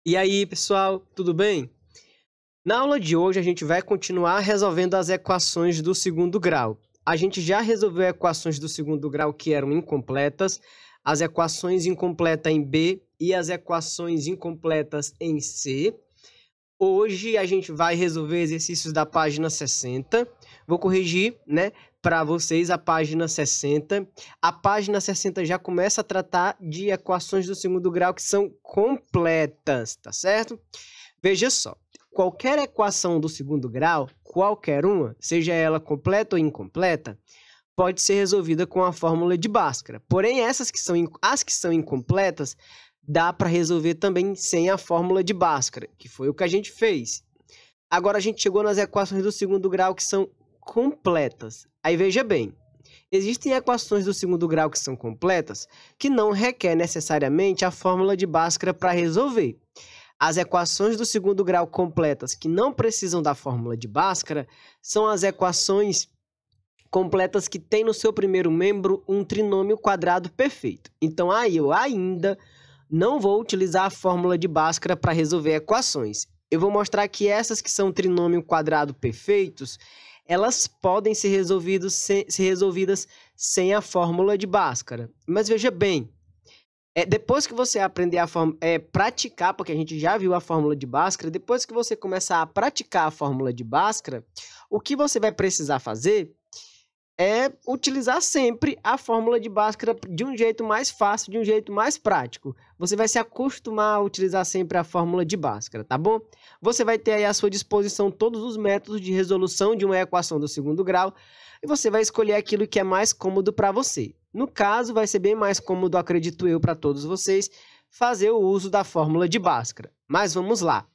E aí, pessoal, tudo bem? Na aula de hoje, a gente vai continuar resolvendo as equações do segundo grau. A gente já resolveu equações do segundo grau que eram incompletas, as equações incompletas em B e as equações incompletas em C. Hoje a gente vai resolver exercícios da página 60. Vou corrigir, né, para vocês a página 60. A página 60 já começa a tratar de equações do segundo grau que são completas, tá certo? Veja só, qualquer equação do segundo grau, qualquer uma, seja ela completa ou incompleta, pode ser resolvida com a fórmula de Bhaskara. Porém, as que são incompletas, dá para resolver também sem a fórmula de Bhaskara, que foi o que a gente fez. Agora a gente chegou nas equações do segundo grau que são completas. Aí veja bem, existem equações do segundo grau que são completas que não requer necessariamente a fórmula de Bhaskara para resolver. As equações do segundo grau completas que não precisam da fórmula de Bhaskara são as equações completas que têm no seu primeiro membro um trinômio quadrado perfeito. Então, aí eu ainda não vou utilizar a fórmula de Bhaskara para resolver equações. Eu vou mostrar que essas que são trinômio quadrado perfeitos, elas podem ser resolvidas sem a fórmula de Bhaskara. Mas veja bem, depois que você aprender a praticar, porque a gente já viu a fórmula de Bhaskara, depois que você começar a praticar a fórmula de Bhaskara, o que você vai precisar fazer é utilizar sempre a fórmula de Bhaskara de um jeito mais fácil, de um jeito mais prático. Você vai se acostumar a utilizar sempre a fórmula de Bhaskara, tá bom? Você vai ter aí à sua disposição todos os métodos de resolução de uma equação do segundo grau e você vai escolher aquilo que é mais cômodo para você. No caso, vai ser bem mais cômodo, acredito eu, para todos vocês, fazer o uso da fórmula de Bhaskara. Mas vamos lá.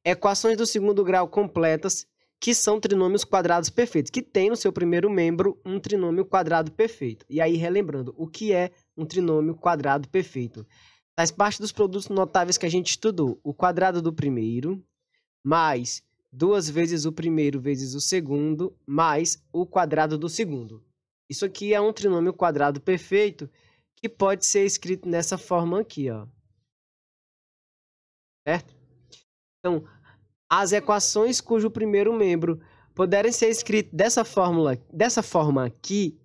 Equações do segundo grau completas, que são trinômios quadrados perfeitos, que tem no seu primeiro membro um trinômio quadrado perfeito. E aí, relembrando, o que é um trinômio quadrado perfeito? Faz parte dos produtos notáveis que a gente estudou. O quadrado do primeiro, mais 2 vezes o primeiro vezes o segundo, mais o quadrado do segundo. Isso aqui é um trinômio quadrado perfeito, que pode ser escrito nessa forma aqui, ó. Certo? Então, as equações cujo primeiro membro puderem ser escritas dessa forma aqui,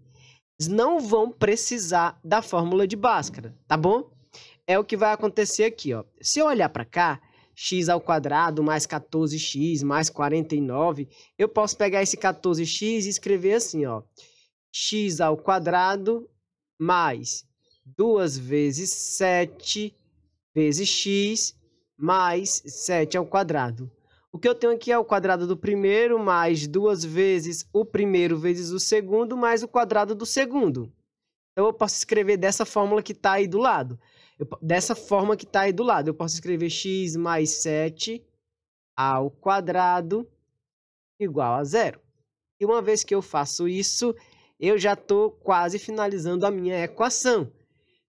não vão precisar da fórmula de Bhaskara, tá bom? É o que vai acontecer aqui, ó. Se eu olhar para cá, x ao quadrado mais 14x mais 49, eu posso pegar esse 14x e escrever assim, ó. X ao quadrado mais 2 vezes 7 vezes x mais 7 ao quadrado. O que eu tenho aqui é o quadrado do primeiro mais 2 vezes o primeiro vezes o segundo mais o quadrado do segundo. Então, eu posso escrever dessa fórmula que está aí do lado. Eu posso escrever x mais 7 ao quadrado igual a zero. E uma vez que eu faço isso, eu já estou quase finalizando a minha equação.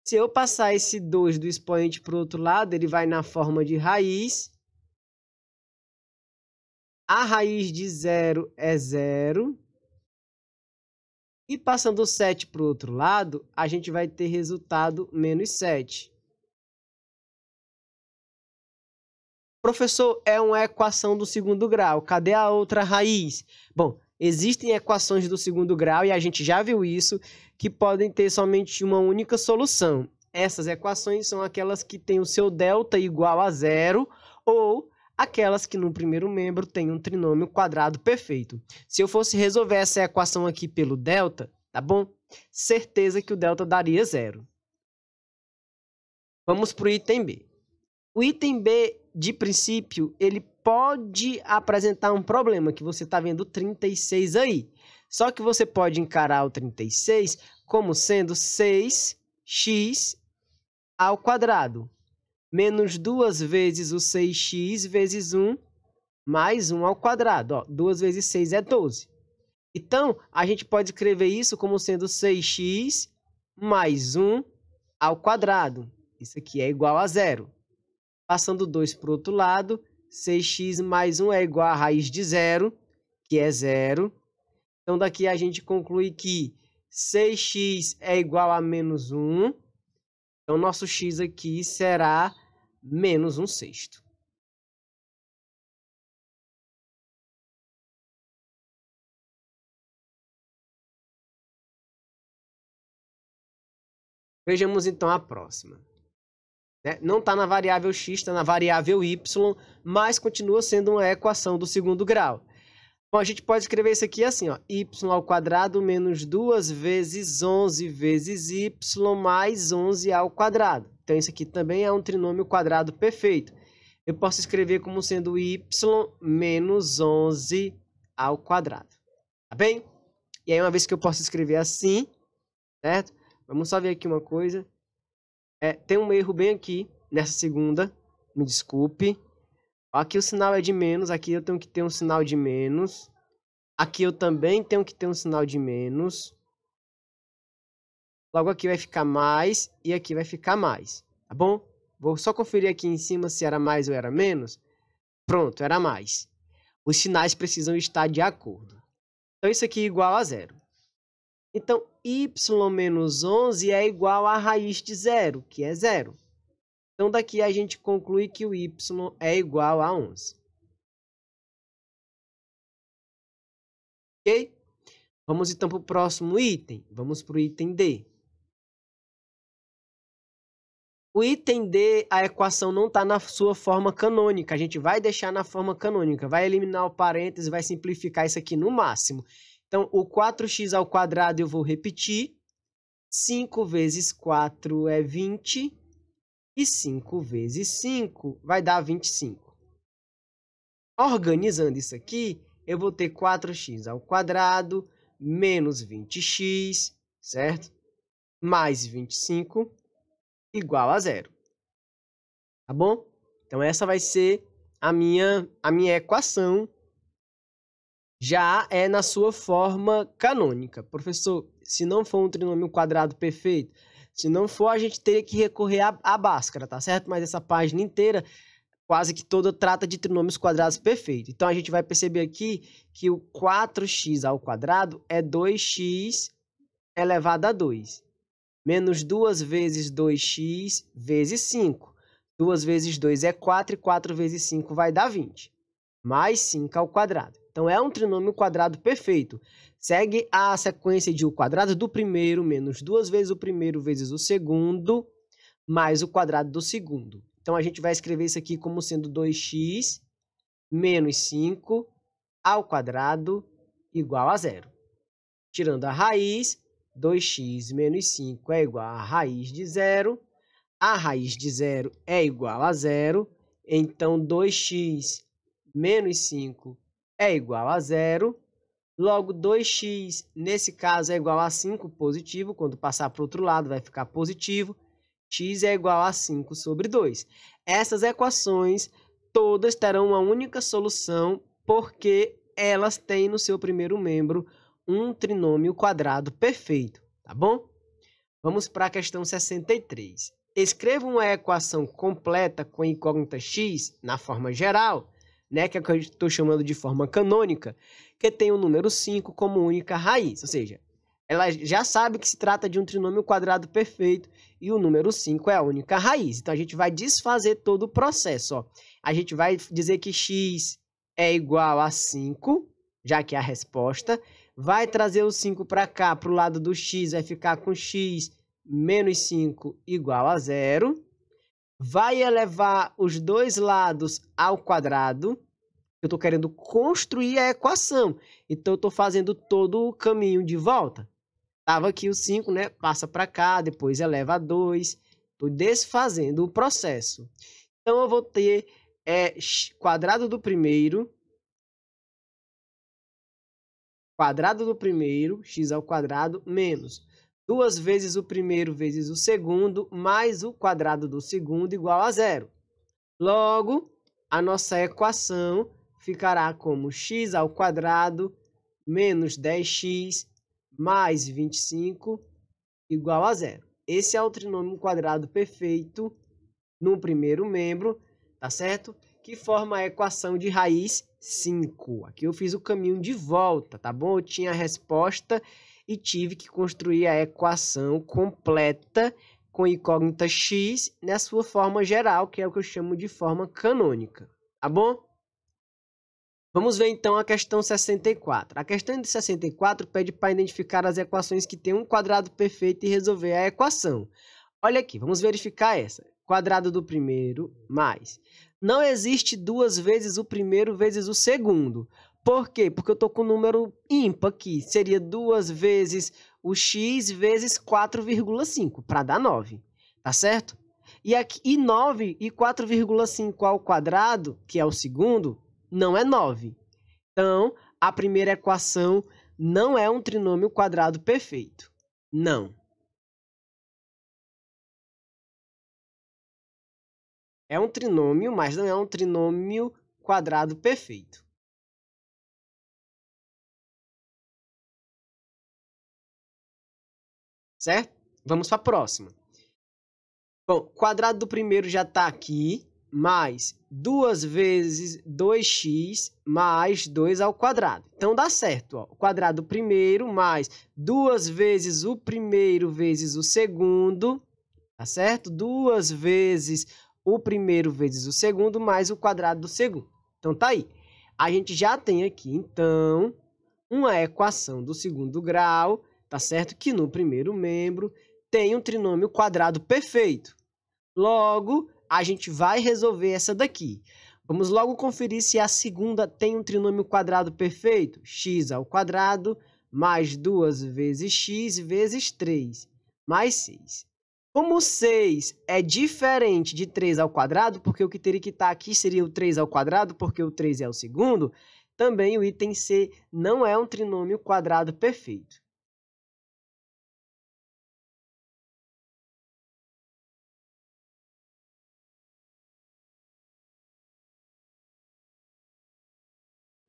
Se eu passar esse 2 do expoente para o outro lado, ele vai na forma de raiz. A raiz de zero é zero. E passando o 7 para o outro lado, a gente vai ter resultado menos 7. Professor, é uma equação do segundo grau. Cadê a outra raiz? Bom, existem equações do segundo grau, e a gente já viu isso, que podem ter somente uma única solução. Essas equações são aquelas que têm o seu delta igual a zero, ou aquelas que no primeiro membro têm um trinômio quadrado perfeito. Se eu fosse resolver essa equação aqui pelo delta, tá bom? Certeza que o delta daria zero. Vamos para o item B. O item B, de princípio, ele pode apresentar um problema, que você está vendo 36 aí. Só que você pode encarar o 36 como sendo 6x ao quadrado, menos 2 vezes o 6x vezes 1, mais 1 ao quadrado. Ó, 2 vezes 6 é 12. Então, a gente pode escrever isso como sendo 6x mais 1 ao quadrado. Isso aqui é igual a zero. Passando 2 para o outro lado, 6x mais 1 é igual a raiz de zero, que é zero. Então, daqui a gente conclui que 6x é igual a menos 1. Então, nosso x aqui será menos 1/6. Vejamos então a próxima. Não está na variável x, está na variável y, mas continua sendo uma equação do segundo grau. Bom, a gente pode escrever isso aqui assim, ó, y ao quadrado menos 2 vezes 11 vezes y mais 11 ao quadrado. Então, isso aqui também é um trinômio quadrado perfeito. Eu posso escrever como sendo y menos 11 ao quadrado. Tá bem? E aí, uma vez que eu posso escrever assim, certo? Vamos só ver aqui uma coisa. Tem um erro bem aqui, nessa segunda. Me desculpe. Aqui o sinal é de menos, aqui eu tenho que ter um sinal de menos. Aqui eu também tenho que ter um sinal de menos. Logo aqui vai ficar mais e aqui vai ficar mais, tá bom? Vou só conferir aqui em cima se era mais ou era menos. Pronto, era mais. Os sinais precisam estar de acordo. Então, isso aqui é igual a 0. Então, y menos 11 é igual à raiz de 0, que é 0. Então, daqui a gente conclui que o y é igual a 11. Ok? Vamos então para o próximo item. Vamos para o item D. O item D, a equação não está na sua forma canônica. A gente vai deixar na forma canônica. Vai eliminar o parênteses, vai simplificar isso aqui no máximo. Então, o 4x ao quadrado eu vou repetir. 5 vezes 4 é 20. E 5 vezes 5 vai dar 25. Organizando isso aqui, eu vou ter 4x ao quadrado menos 20x, certo? Mais 25 igual a 0. Tá bom? Então, essa vai ser a minha equação. Já é na sua forma canônica. Professor, se não for um trinômio quadrado perfeito, se não for, a gente teria que recorrer à Bhaskara, tá certo? Mas essa página inteira, quase que toda, trata de trinômios quadrados perfeitos. Então, a gente vai perceber aqui que o 4x ao quadrado é 2x elevado a 2. Menos 2 vezes 2x vezes 5. 2 vezes 2 é 4 e 4 vezes 5 vai dar 20. Mais 5 ao quadrado. Então, é um trinômio quadrado perfeito. Segue a sequência de o quadrado do primeiro menos 2 vezes o primeiro vezes o segundo mais o quadrado do segundo. Então, a gente vai escrever isso aqui como sendo 2x menos 5 ao quadrado igual a 0. Tirando a raiz, 2x menos 5 é igual a raiz de 0. A raiz de 0 é igual a 0. Então, 2x menos 5 é igual a 0. Logo, 2x, nesse caso, é igual a 5 positivo. Quando passar para o outro lado, vai ficar positivo. X é igual a 5 sobre 2. Essas equações todas terão uma única solução, porque elas têm no seu primeiro membro um trinômio quadrado perfeito, tá bom? Vamos para a questão 63. Escreva uma equação completa com incógnita x na forma geral, né, que é o que eu estou chamando de forma canônica, que tem o número 5 como única raiz. Ou seja, ela já sabe que se trata de um trinômio quadrado perfeito e o número 5 é a única raiz. Então, a gente vai desfazer todo o processo. Ó. A gente vai dizer que x é igual a 5, já que é a resposta. Vai trazer o 5 para cá, para o lado do x, vai ficar com x menos 5 igual a 0. Vai elevar os dois lados ao quadrado. Eu estou querendo construir a equação. Então, eu estou fazendo todo o caminho de volta. Estava aqui o 5, né? Passa para cá, depois eleva a 2. Estou desfazendo o processo. Então, eu vou ter quadrado do primeiro, x ao quadrado, menos 2 vezes o primeiro vezes o segundo, mais o quadrado do segundo, igual a 0. Logo, a nossa equação ficará como x ao quadrado menos 10x mais 25 igual a 0. Esse é o trinômio quadrado perfeito no primeiro membro, tá certo? Que forma a equação de raiz 5. Aqui eu fiz o caminho de volta, tá bom? Eu tinha a resposta e tive que construir a equação completa com incógnita x na sua forma geral, que é o que eu chamo de forma canônica, tá bom? Vamos ver então a questão 64. A questão de 64 pede para identificar as equações que têm um quadrado perfeito e resolver a equação. Olha aqui, vamos verificar essa. Quadrado do primeiro mais. Não existe duas vezes o primeiro vezes o segundo. Por quê? Porque eu estou com um número ímpar aqui. Seria 2 vezes o x vezes 4,5, para dar 9. Tá certo? E aqui 9 e 4,5 ao quadrado, que é o segundo, não é 9. Então, a primeira equação não é um trinômio quadrado perfeito. Não. É um trinômio, mas não é um trinômio quadrado perfeito. Certo? Vamos para a próxima. Bom, quadrado do primeiro já está aqui, mais 2 vezes 2x mais 2 ao quadrado. Então, dá certo. Ó. O quadrado do primeiro mais 2 vezes o primeiro vezes o segundo, tá certo? 2 vezes o primeiro vezes o segundo mais o quadrado do segundo. Então, tá aí. A gente já tem aqui, então, uma equação do segundo grau, tá certo? Que no primeiro membro tem um trinômio quadrado perfeito. Logo, a gente vai resolver essa daqui. Vamos logo conferir se a segunda tem um trinômio quadrado perfeito. X ao quadrado mais 2 vezes x vezes 3 mais 6. Como 6 é diferente de 3 ao quadrado, porque o que teria que estar aqui seria o 3 ao quadrado, porque o 3 é o segundo, também o item C não é um trinômio quadrado perfeito.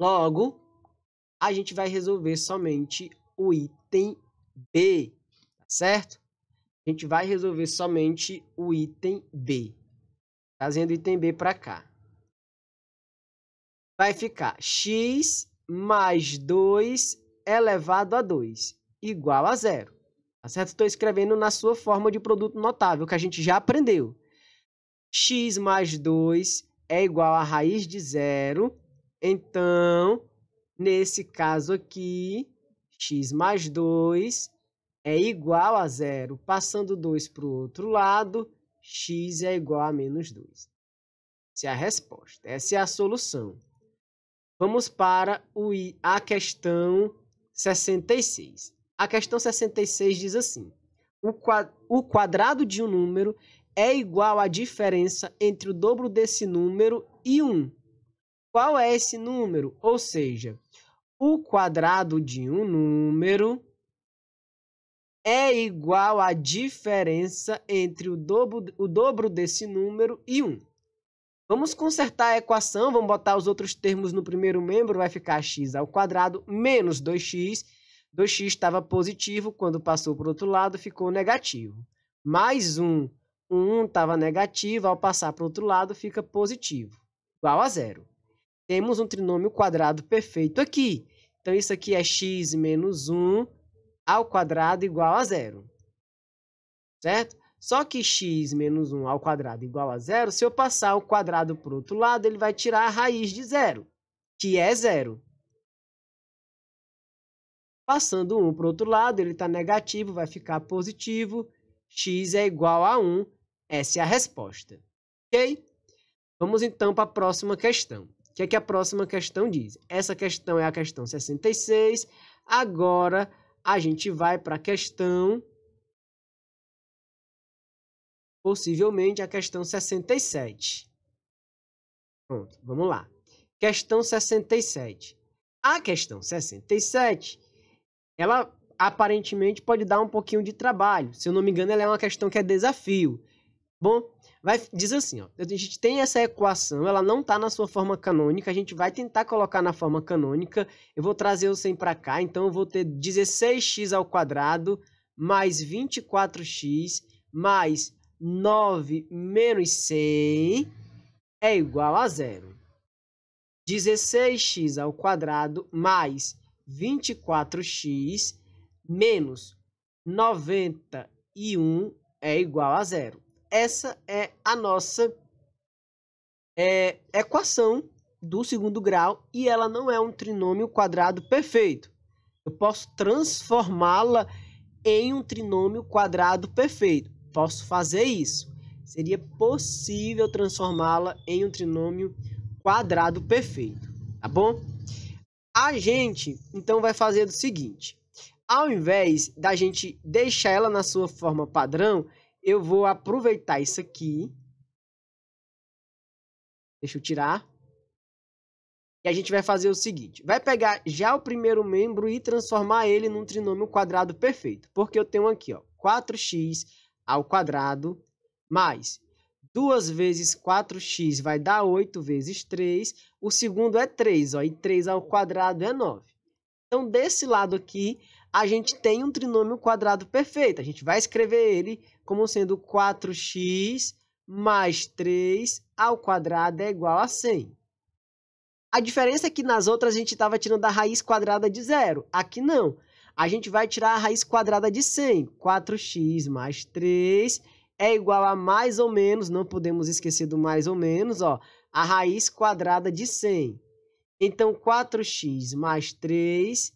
Logo, a gente vai resolver somente o item B, tá certo? A gente vai resolver somente o item B. Trazendo o item B para cá. Vai ficar x mais 2 elevado a 2 igual a 0. Tá certo? Estou escrevendo na sua forma de produto notável, que a gente já aprendeu. X mais 2 é igual a raiz de 0. Então, nesse caso aqui, x mais 2 é igual a 0. Passando 2 para o outro lado, x é igual a menos 2. Essa é a resposta, essa é a solução. Vamos para a questão 66. A questão 66 diz assim: o quadrado de um número é igual à diferença entre o dobro desse número e 1. Qual é esse número? Ou seja, o quadrado de um número é igual à diferença entre o dobro desse número e 1. Vamos consertar a equação, vamos botar os outros termos no primeiro membro, vai ficar x ao quadrado menos 2x. 2x estava positivo, quando passou para o outro lado ficou negativo. Mais 1, o 1 estava negativo, ao passar para o outro lado fica positivo, igual a 0. Temos um trinômio quadrado perfeito aqui. Então, isso aqui é x menos 1 ao quadrado igual a 0. Certo? Só que x menos 1 ao quadrado igual a 0, se eu passar o quadrado para o outro lado, ele vai tirar a raiz de 0, que é 0. Passando 1 para o outro lado, ele está negativo, vai ficar positivo. X é igual a 1. Essa é a resposta. Ok? Vamos então para a próxima questão. O que é que a próxima questão diz? Essa questão é a questão 66. Agora, a gente vai para a questão... possivelmente a questão 67. Pronto, vamos lá. Questão 67. A questão 67, ela aparentemente pode dar um pouquinho de trabalho. Se eu não me engano, ela é uma questão que é desafio. Bom, diz assim, ó, a gente tem essa equação, ela não está na sua forma canônica, a gente vai tentar colocar na forma canônica. Eu vou trazer o 100 para cá, então eu vou ter 16x ao quadrado mais 24x mais 9 menos 100 é igual a 0. 16x ao quadrado mais 24x menos 91 é igual a zero. Essa é a nossa equação do segundo grau e ela não é um trinômio quadrado perfeito. Eu posso transformá-la em um trinômio quadrado perfeito. Posso fazer isso. Seria possível transformá-la em um trinômio quadrado perfeito, tá bom? A gente, então, vai fazer o seguinte. Ao invés da gente deixar ela na sua forma padrão, eu vou aproveitar isso aqui. Deixa eu tirar. E a gente vai fazer o seguinte. Vai pegar já o primeiro membro e transformar ele num trinômio quadrado perfeito. Porque eu tenho aqui, ó, 4x ao quadrado mais 2 vezes 4x vai dar 8 vezes 3. O segundo é 3, ó, e 3 ao quadrado é 9. Então, desse lado aqui, a gente tem um trinômio quadrado perfeito. A gente vai escrever ele como sendo 4x mais 3 ao quadrado é igual a 100. A diferença é que nas outras a gente estava tirando a raiz quadrada de zero. Aqui não. A gente vai tirar a raiz quadrada de 100. 4x mais 3 é igual a mais ou menos, não podemos esquecer do mais ou menos, ó, a raiz quadrada de 100. Então, 4x mais 3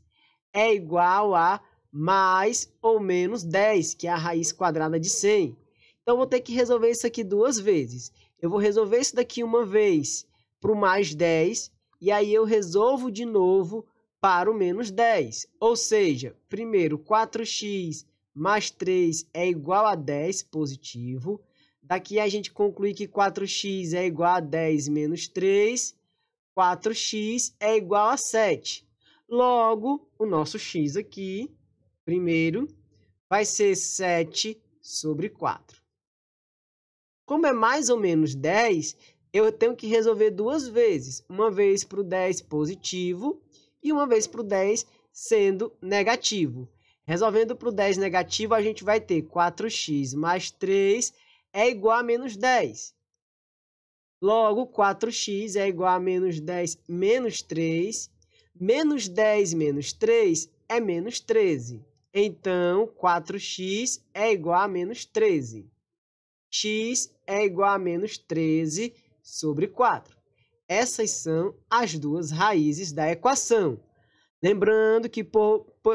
é igual a mais ou menos 10, que é a raiz quadrada de 100. Então, eu vou ter que resolver isso aqui duas vezes. Eu vou resolver isso daqui uma vez para o mais 10, e aí eu resolvo de novo para o menos 10. Ou seja, primeiro 4x mais 3 é igual a 10, positivo. Daqui a gente conclui que 4x é igual a 10 menos 3. 4x é igual a 7. Logo, o nosso x aqui, primeiro, vai ser 7 sobre 4. Como é mais ou menos 10, eu tenho que resolver duas vezes. Uma vez para o 10 positivo e uma vez para o 10 sendo negativo. Resolvendo para o 10 negativo, a gente vai ter 4x mais 3 é igual a menos 10. Logo, 4x é igual a menos 10 menos 3. Menos 10 menos 3 é menos 13. Então, 4x é igual a menos 13. X é igual a menos 13 sobre 4. Essas são as duas raízes da equação. Lembrando que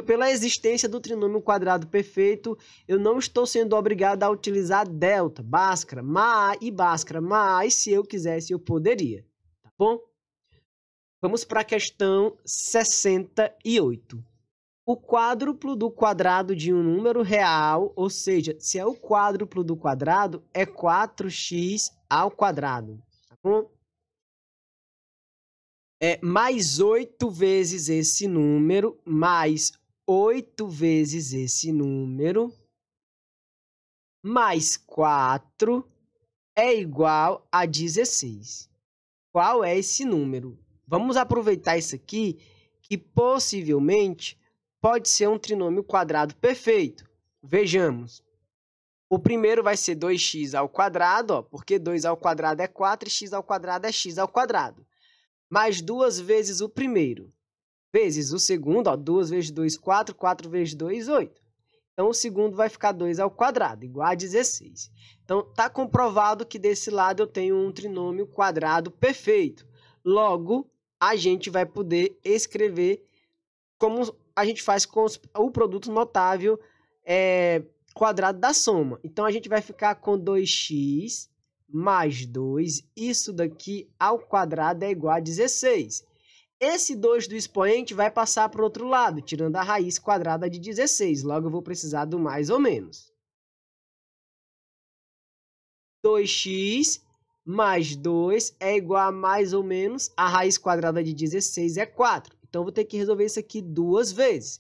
pela existência do trinômio quadrado perfeito, eu não estou sendo obrigado a utilizar delta, Bhaskara, mas se eu quisesse, eu poderia. Tá bom? Vamos para a questão 68. O quádruplo do quadrado de um número real, ou seja, se é o quádruplo do quadrado, é 4x ao quadrado. Tá bom? Mais 8 vezes esse número, mais 8 vezes esse número, mais 4 é igual a 16. Qual é esse número? Vamos aproveitar isso aqui, que possivelmente pode ser um trinômio quadrado perfeito. Vejamos. O primeiro vai ser 2x ao quadrado, ó, porque 2 ao quadrado é 4 e x ao quadrado é x ao quadrado. Mais 2 vezes o primeiro, vezes o segundo, ó, 2 vezes 2, 4, 4 vezes 2, 8. Então, o segundo vai ficar 2 ao quadrado, igual a 16. Então, está comprovado que desse lado eu tenho um trinômio quadrado perfeito. Logo, a gente vai poder escrever como a gente faz com o produto notável quadrado da soma. Então, a gente vai ficar com 2x mais 2, isso daqui ao quadrado é igual a 16. Esse 2 do expoente vai passar para o outro lado, tirando a raiz quadrada de 16. Logo, eu vou precisar do mais ou menos. 2x mais 2 é igual a mais ou menos, a raiz quadrada de 16 é 4. Então, eu vou ter que resolver isso aqui duas vezes.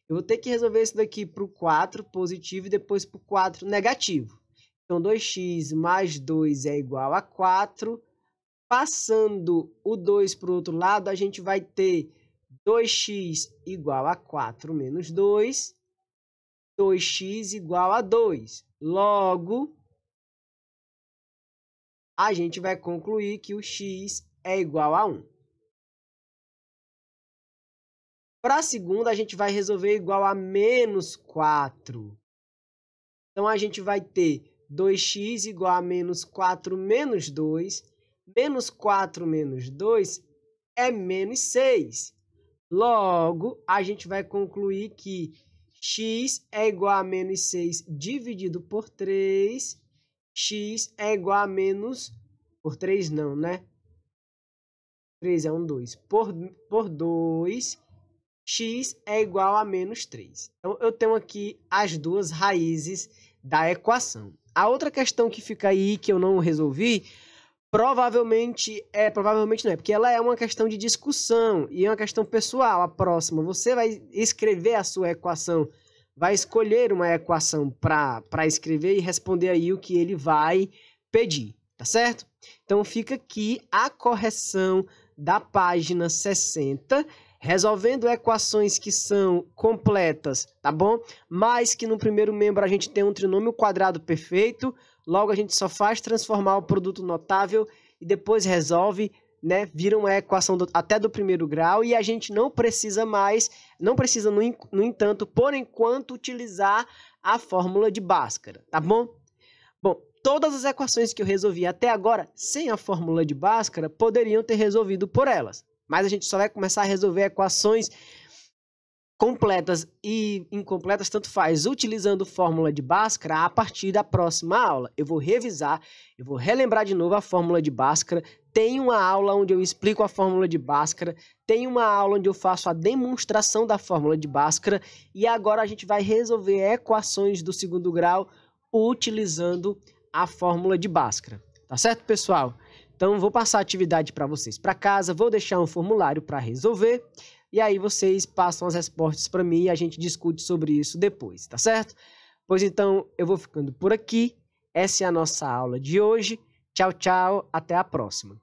Eu vou ter que resolver isso daqui para o 4 positivo e depois para o 4 negativo. Então, 2x mais 2 é igual a 4. Passando o 2 para o outro lado, a gente vai ter 2x igual a 4 menos 2. 2x igual a 2. Logo, a gente vai concluir que o x é igual a 1. Para a segunda, a gente vai resolver igual a menos 4. Então, a gente vai ter 2x igual a menos 4 menos 2. Menos 4 menos 2 é menos 6. Logo, a gente vai concluir que x é igual a menos 6 dividido por 3. X é igual a menos... Por 3 não, né? 3 é 2. Por 2, x é igual a menos 3. Então, eu tenho aqui as duas raízes da equação. A outra questão que fica aí, que eu não resolvi, provavelmente não é, porque ela é uma questão de discussão e é uma questão pessoal. A próxima, você vai escrever a sua equação, vai escolher uma equação para escrever e responder aí o que ele vai pedir, tá certo? Então, fica aqui a correção da página 60, resolvendo equações que são completas, tá bom? Mas que no primeiro membro a gente tem um trinômio quadrado perfeito, logo a gente só faz transformar o produto notável e depois resolve, né? Vira uma equação até do primeiro grau e a gente não precisa, no entanto, por enquanto, utilizar a fórmula de Bhaskara, tá bom? Bom, todas as equações que eu resolvi até agora, sem a fórmula de Bhaskara, poderiam ter resolvido por elas. Mas a gente só vai começar a resolver equações completas e incompletas, tanto faz, utilizando fórmula de Bhaskara a partir da próxima aula. Eu vou revisar, eu vou relembrar de novo a fórmula de Bhaskara. Tem uma aula onde eu explico a fórmula de Bhaskara, tem uma aula onde eu faço a demonstração da fórmula de Bhaskara e agora a gente vai resolver equações do segundo grau utilizando a fórmula de Bhaskara. Tá certo, pessoal? Então, vou passar a atividade para vocês para casa, vou deixar um formulário para resolver, e aí vocês passam as respostas para mim e a gente discute sobre isso depois, tá certo? Pois então, eu vou ficando por aqui. Essa é a nossa aula de hoje. Tchau, tchau. Até a próxima.